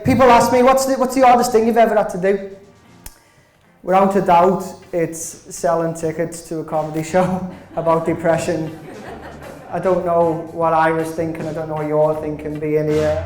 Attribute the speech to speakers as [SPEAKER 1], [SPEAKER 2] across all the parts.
[SPEAKER 1] People ask me, what's the hardest thing you've ever had to do? Without a doubt, it's selling tickets to a comedy show about depression. I don't know what I was thinking, I don't know what you're thinking being here.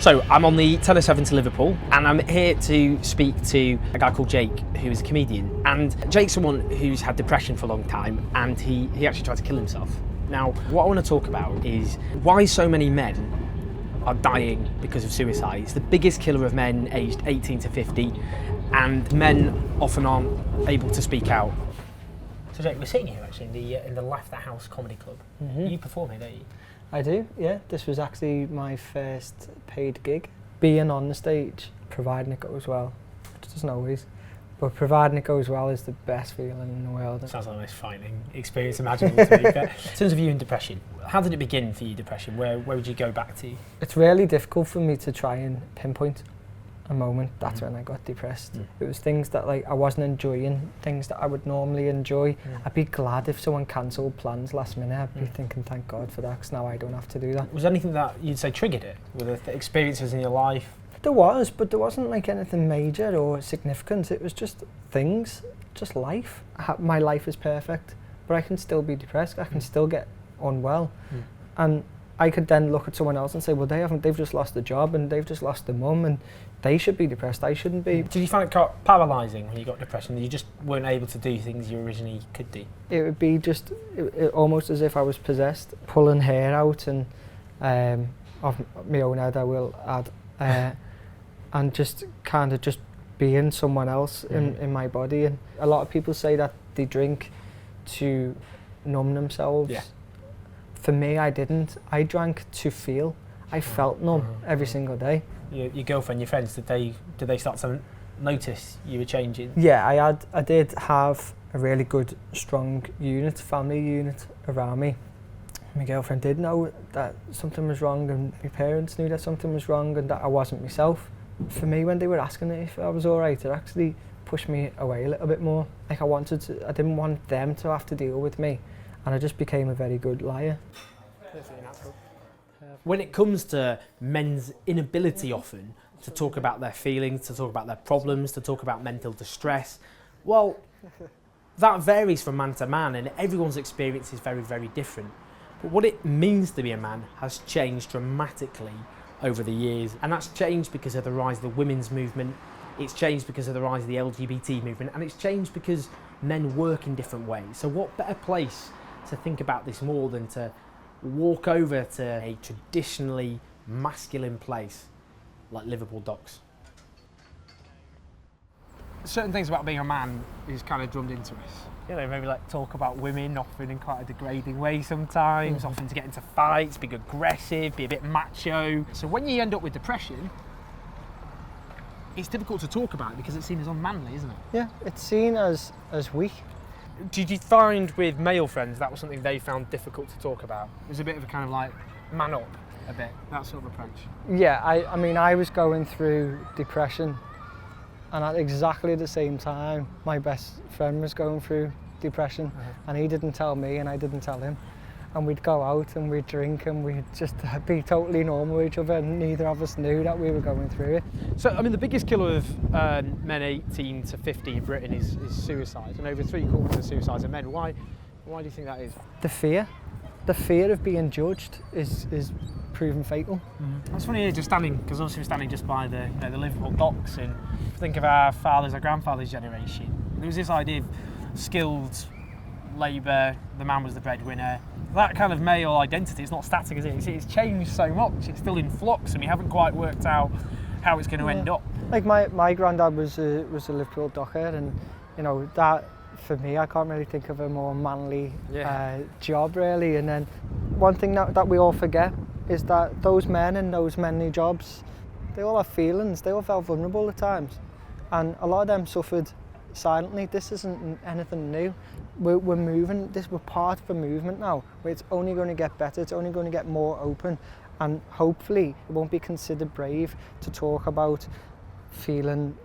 [SPEAKER 2] So I'm on the 10:07 to Liverpool, and I'm here to speak to a guy called Jake, who is a comedian. And Jake's someone who's had depression for a long time, and he actually tried to kill himself. Now, what I want to talk about is why so many men are dying because of suicide. It's the biggest killer of men aged 18 to 50, and men often aren't able to speak out. So Jake, we're sitting here actually in the Laugh the House Comedy Club. Mm-hmm. You perform here, don't you?
[SPEAKER 1] I do, yeah. This was actually my first paid gig. Being on the stage, providing it goes well, which doesn't always, but providing it goes well is the best feeling in the world.
[SPEAKER 2] Sounds like the most frightening experience imaginable to me. In terms of you and depression, how did it begin for you, depression? Where would you go back to?
[SPEAKER 1] It's really difficult for me to try and pinpoint a moment. That's when I got depressed. It was things that I wasn't enjoying, things that I would normally enjoy. I'd be glad if someone cancelled plans last minute. I'd be thinking, thank God for that, because now I don't have to do that. Was
[SPEAKER 2] there anything that you'd say triggered it? Were there experiences in your life?
[SPEAKER 1] There was, but there wasn't anything major or significant. It was just things, just life. My life is perfect, but I can still be depressed. I can still get unwell. And I could then look at someone else and say, well, they've just lost a job and they've just lost their mum and they should be depressed, I shouldn't be.
[SPEAKER 2] Did you find it paralysing when you got depression? You just weren't able to do things you originally could do?
[SPEAKER 1] It would be just almost as if I was possessed, pulling hair out and of my own head, I will add, and just kind of just being someone else in my body. And a lot of people say that they drink to numb themselves. Yeah. For me, I didn't. I drank to feel. I felt numb every single day.
[SPEAKER 2] Your girlfriend, your friends, did they start to notice you were changing?
[SPEAKER 1] Yeah, I did have a really good, strong family unit around me. My girlfriend did know that something was wrong, and my parents knew that something was wrong and that I wasn't myself. For me, when they were asking if I was all right, it actually pushed me away a little bit more. I didn't want them to have to deal with me, and I just became a very good liar.
[SPEAKER 2] When it comes to men's inability often to talk about their feelings, to talk about their problems, to talk about mental distress, well, that varies from man to man, and everyone's experience is very, very different. But what it means to be a man has changed dramatically over the years, and that's changed because of the rise of the women's movement, it's changed because of the rise of the LGBT movement, and it's changed because men work in different ways. So what better place to think about this more than to walk over to a traditionally masculine place like Liverpool docks. Certain things about being a man is kind of drummed into us. Maybe talk about women often in quite a degrading way sometimes, often to get into fights, be aggressive, be a bit macho. So when you end up with depression, it's difficult to talk about because it's seen as unmanly, isn't it?
[SPEAKER 1] Yeah, it's seen as weak.
[SPEAKER 2] Did you find with male friends that was something they found difficult to talk about? It was a bit of a kind of man up a bit, that sort of approach?
[SPEAKER 1] Yeah, I mean, I was going through depression, and at exactly the same time, my best friend was going through depression, and he didn't tell me and I didn't tell him. And we'd go out and we'd drink and we'd just be totally normal with each other, and neither of us knew that we were going through it.
[SPEAKER 2] So, I mean, the biggest killer of men 18 to 50 in Britain is suicide, and over 3/4 of suicides are men. Why do you think that is?
[SPEAKER 1] The fear of being judged is proven fatal.
[SPEAKER 2] It's funny here just standing, because obviously we're standing just by the Liverpool docks, and think of our grandfathers' generation. There was this idea of skilled labour, the man was the breadwinner. That kind of male identity is not static, is it? It's changed so much, it's still in flux, and we haven't quite worked out how it's going to end up.
[SPEAKER 1] Like my granddad was a Liverpool docker, and that for me, I can't really think of a more manly job really. And then one thing that we all forget is that those men in those manly jobs, they all have feelings, they all felt vulnerable at times, and a lot of them suffered silently. This isn't anything new. We're moving, we're part of a movement now, where it's only going to get better, it's only going to get more open, and hopefully it won't be considered brave to talk about feeling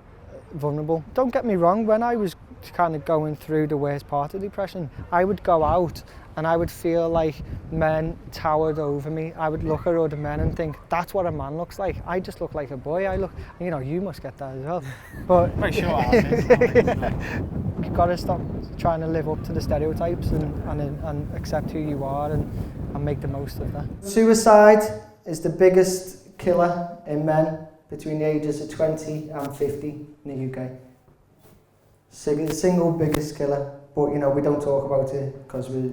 [SPEAKER 1] vulnerable. Don't get me wrong, when I was kind of going through the worst part of depression, I would go out and I would feel like men towered over me. I would look at other men and think, that's what a man looks like. I just look like a boy. You must get that as well. But
[SPEAKER 2] Very sure I
[SPEAKER 1] you've got to stop trying to live up to the stereotypes and accept who you are and make the most of that. Suicide is the biggest killer in men between the ages of 20 and 50 in the UK. The single biggest killer, but we don't talk about it because we're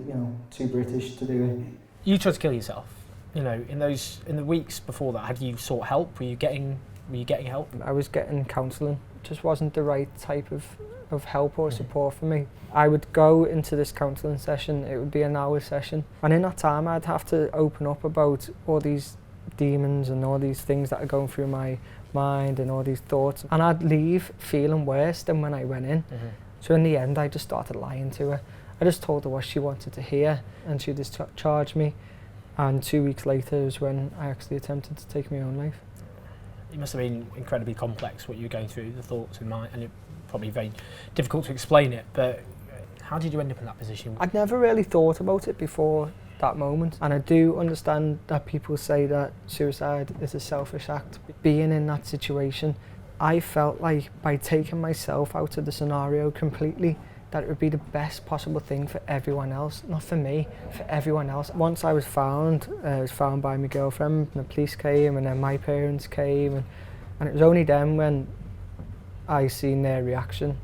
[SPEAKER 1] too British to do it.
[SPEAKER 2] You tried to kill yourself. In the weeks before that, had you sought help? Were you getting help?
[SPEAKER 1] I was getting counselling. It just wasn't the right type of help or support for me. I would go into this counselling session. It would be an hour session, and in that time I'd have to open up about all these demons and all these things that are going through my mind and all these thoughts, and I'd leave feeling worse than when I went in. So in the end I just started lying to her. I just told her what she wanted to hear, and she discharged me, and 2 weeks later is when I actually attempted to take my own life.
[SPEAKER 2] It must have been incredibly complex what you were going through, the thoughts in mind, and it's probably very difficult to explain it, but how did you end up in that position?
[SPEAKER 1] I'd never really thought about it before that moment, and I do understand that people say that suicide is a selfish act. Being in that situation, I felt like by taking myself out of the scenario completely, that it would be the best possible thing for everyone else, not for me, for everyone else. Once I was found by my girlfriend, and the police came, and then my parents came, and it was only then when I seen their reaction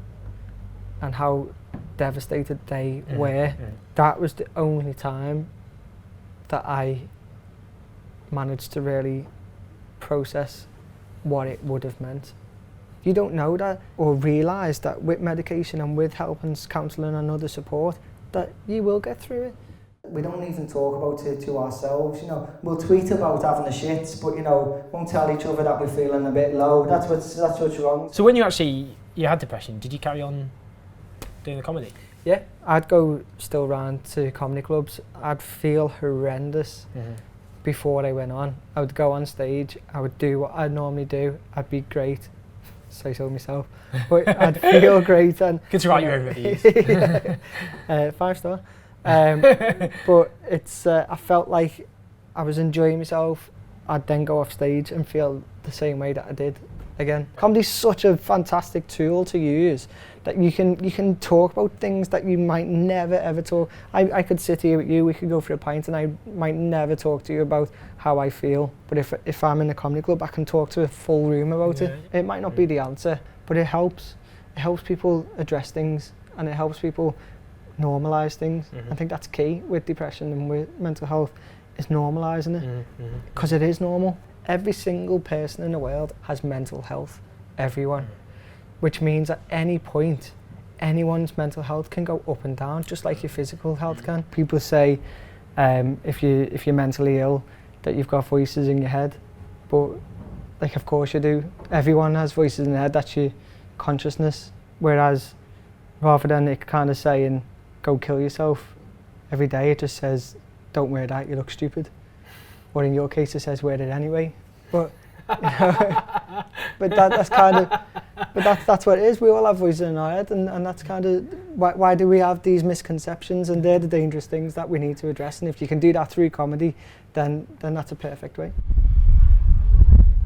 [SPEAKER 1] and how devastated they were. That was the only time that I managed to really process what it would have meant. You don't know that or realise that with medication and with help and counselling and other support that you will get through it. We don't even talk about it to ourselves, We'll tweet about having the shits, but won't tell each other that we're feeling a bit low. That's what's wrong.
[SPEAKER 2] So when you had depression, did you carry on doing the comedy?
[SPEAKER 1] Yeah, I'd go still round to comedy clubs. I'd feel horrendous before I went on. I would go on stage, I would do what I normally do, I'd be great, say so myself, but I'd feel great. And
[SPEAKER 2] good to write your own reviews.
[SPEAKER 1] 5-star. But it's I felt like I was enjoying myself. I'd then go off stage and feel the same way that I did again. Comedy's such a fantastic tool to use, that you can talk about things that you might never ever talk. I could sit here with you, we could go for a pint, and I might never talk to you about how I feel, but if I'm in a comedy club I can talk to a full room about it. It might not be the answer, but it helps people address things, and it helps people normalise things. I think that's key with depression and with mental health, is normalising it, because it is normal. Every single person in the world has mental health, everyone, which means at any point anyone's mental health can go up and down, just like your physical health can. People say if you're mentally ill that you've got voices in your head, but like of course you do. Everyone has voices in their head, that's your consciousness, whereas rather than it kind of saying go kill yourself every day, it just says don't wear that, you look stupid. Or in your case it says wear it anyway. But but that's kind of, that's what it is. We all have voices in our head, and that's kind of why do we have these misconceptions, and they're the dangerous things that we need to address. And if you can do that through comedy, then that's a perfect way.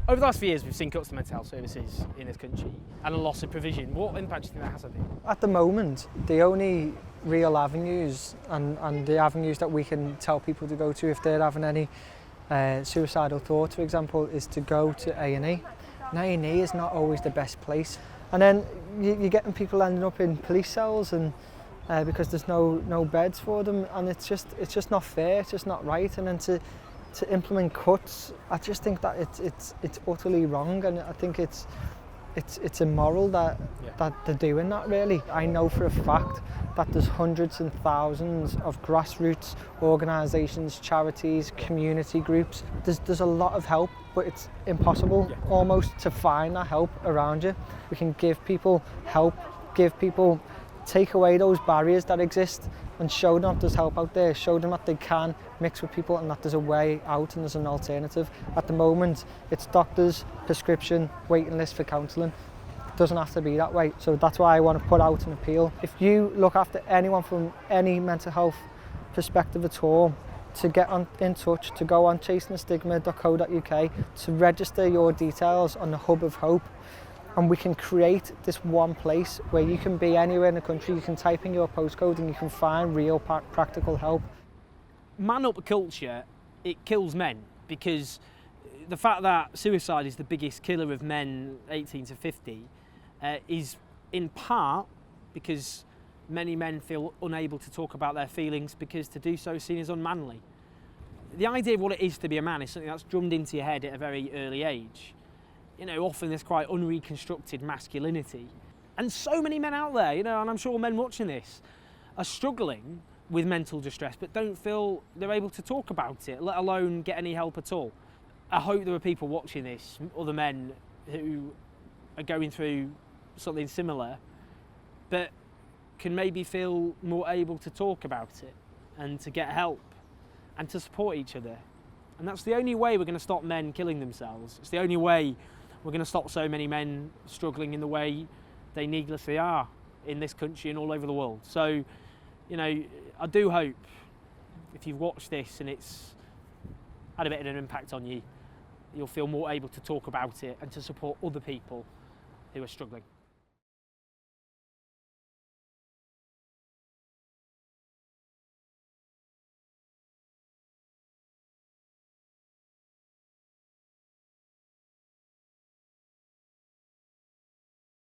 [SPEAKER 2] Over the last few years, we've seen cuts to mental health services in this country and a loss of provision. What impact do you think that has on you?
[SPEAKER 1] At the moment, the only real avenues and the avenues that we can tell people to go to if they're having any suicidal thoughts, for example, is to go to A&E. And A&E is not always the best place. And then you're getting people ending up in police cells, and because there's no beds for them, and it's just not fair, it's just not right. And then to implement cuts, I just think that it's utterly wrong, and I think it's immoral that they're doing that, really. I know for a fact that there's hundreds and thousands of grassroots organisations, charities, community groups. There's a lot of help, but it's impossible almost to find that help around you. We can give people help, take away those barriers that exist, and show them that there's help out there, show them that they can mix with people and that there's a way out and there's an alternative. At the moment, it's doctors, prescription, waiting list for counselling. It doesn't have to be that way. So that's why I want to put out an appeal. If you look after anyone from any mental health perspective at all, to get in touch, to go on chasingthestigma.co.uk, to register your details on the Hub of Hope, and we can create this one place where you can be anywhere in the country. You can type in your postcode and you can find real practical help.
[SPEAKER 3] Man up culture, it kills men, because the fact that suicide is the biggest killer of men 18 to 50 is in part because many men feel unable to talk about their feelings, because to do so is seen as unmanly. The idea of what it is to be a man is something that's drummed into your head at a very early age. You know, often there's quite unreconstructed masculinity. And so many men out there, you know, and I'm sure men watching this, are struggling with mental distress but don't feel they're able to talk about it, let alone get any help at all. I hope there are people watching this, other men who are going through something similar, but can maybe feel more able to talk about it and to get help and to support each other. And that's the only way we're going to stop men killing themselves. It's the only way we're going to stop so many men struggling in the way they needlessly are in this country and all over the world. So, you know, I do hope if you've watched this and it's had a bit of an impact on you, you'll feel more able to talk about it and to support other people who are struggling.